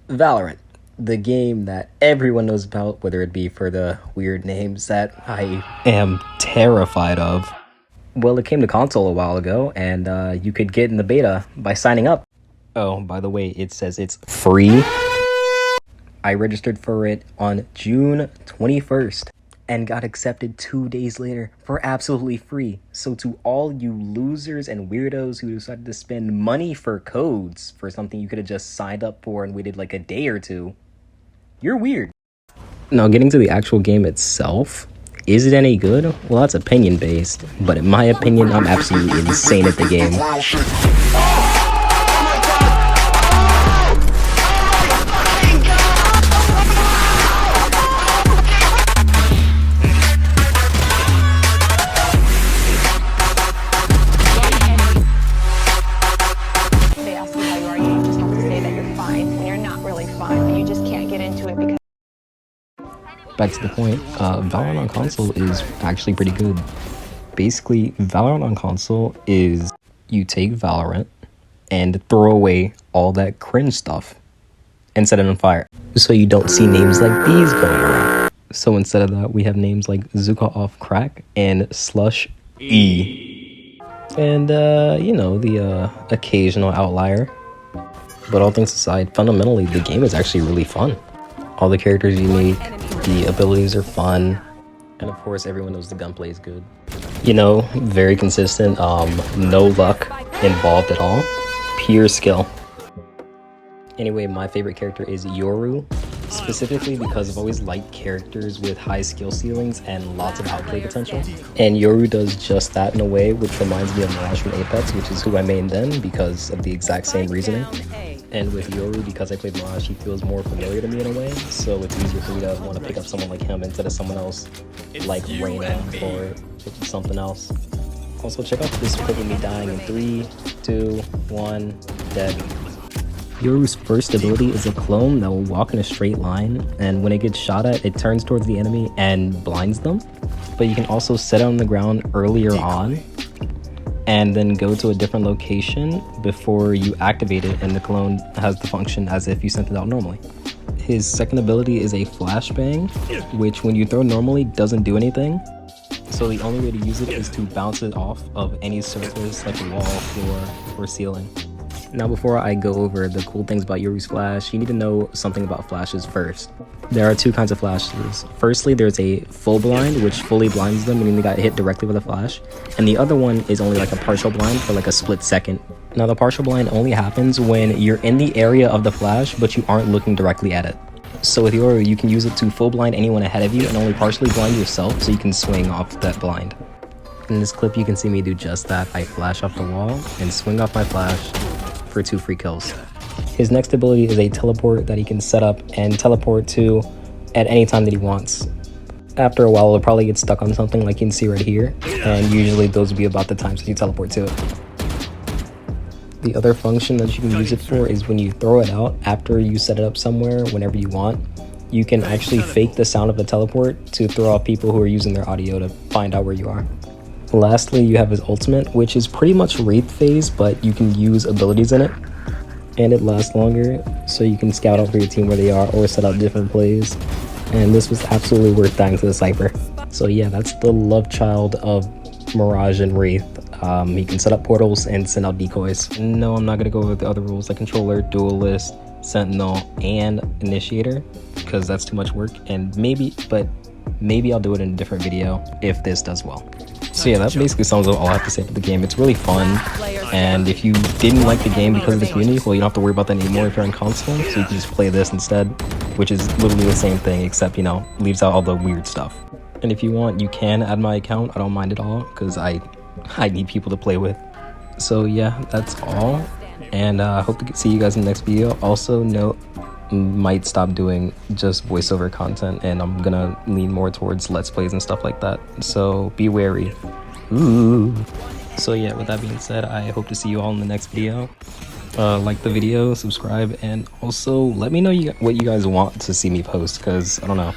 Valorant, the game that everyone knows about, whether it be for the weird names that I am terrified of. Well, it came to console a while ago, and you could get in the beta by signing up. Oh, by the way, it says it's free. I registered for it on June 21st and got accepted 2 days later for absolutely free. So to all you losers and weirdos who decided to spend money for codes for something you could have just signed up for and waited like a day or two, you're weird. Now, getting to the actual game itself, is it any good? Well, that's opinion based, but in my opinion, I'm absolutely insane at the game. Back to the point, Valorant on console is actually pretty good. Basically, Valorant on console is you take Valorant and throw away all that cringe stuff and set it on fire. So you don't see names like these going around. So instead of that, we have names like Zuka Off Crack and Slush E. And, you know, the occasional outlier. But all things aside, fundamentally, the game is actually really fun. All the characters you make, the abilities are fun, and of course everyone knows the gunplay is good. You know, very consistent, no luck involved at all, pure skill. Anyway, my favorite character is Yoru, specifically because I've always liked characters with high skill ceilings and lots of outplay potential. And Yoru does just that in a way, which reminds me of Mirage from Apex, which is who I mained then because of the exact same reasoning. And with Yoru, because I played Mirage, he feels more familiar to me in a way, so it's easier for me to want to pick up someone like him instead of someone else like Reyna or something else. Also, check out this clip of me dying in 3, 2, 1, dead. Yoru's first ability is a clone that will walk in a straight line, and when it gets shot at, it turns towards the enemy and blinds them. But you can also set it on the ground earlier on, and then go to a different location before you activate it, and the clone has the function as if you sent it out normally. His second ability is a flashbang, which when you throw normally doesn't do anything. So the only way to use it is to bounce it off of any surface like a wall, floor, or ceiling. Now before I go over the cool things about Yoru's flash, you need to know something about flashes first. There are two kinds of flashes. Firstly, there's a full blind, which fully blinds them, meaning they got hit directly with a flash. And the other one is only like a partial blind for like a split second. Now the partial blind only happens when you're in the area of the flash, but you aren't looking directly at it. So with Yoru, you can use it to full blind anyone ahead of you and only partially blind yourself so you can swing off that blind. In this clip, you can see me do just that. I flash off the wall and swing off my flash for 2 free kills. His next ability is a teleport that he can set up and teleport to at any time that he wants. After a while, it'll probably get stuck on something like you can see right here, and usually those will be about the times that you teleport to it. The other function that you can use it for is when you throw it out after you set it up somewhere whenever you want. You can actually fake the sound of the teleport to throw off people who are using their audio to find out where you are. Lastly, you have his ultimate, which is pretty much Wraith phase, but you can use abilities in it, and it lasts longer, so you can scout out for your team where they are or set up different plays. And this was absolutely worth dying to the Cypher. So yeah, that's the love child of Mirage and Wraith. He can set up portals and send out decoys. No, I'm not going to go over the other rules like Controller, Duelist, Sentinel, and Initiator, because that's too much work, and maybe I'll do it in a different video if this does well. So yeah, that basically sums up all I have to say about the game. It's really fun, and if you didn't like the game because of the community, well, you don't have to worry about that anymore if you're on console, so you can just play this instead, which is literally the same thing, except, you know, leaves out all the weird stuff. And if you want, you can add my account. I don't mind at all, because I need people to play with. So yeah, that's all, and I hope to see you guys in the next video. Also note, might stop doing just voiceover content, and I'm gonna lean more towards let's plays and stuff like that, so be wary. Ooh. So yeah, with that being said, I hope to see you all in the next video. Like the video, subscribe, and also let me know what you guys want to see me post, because I don't know.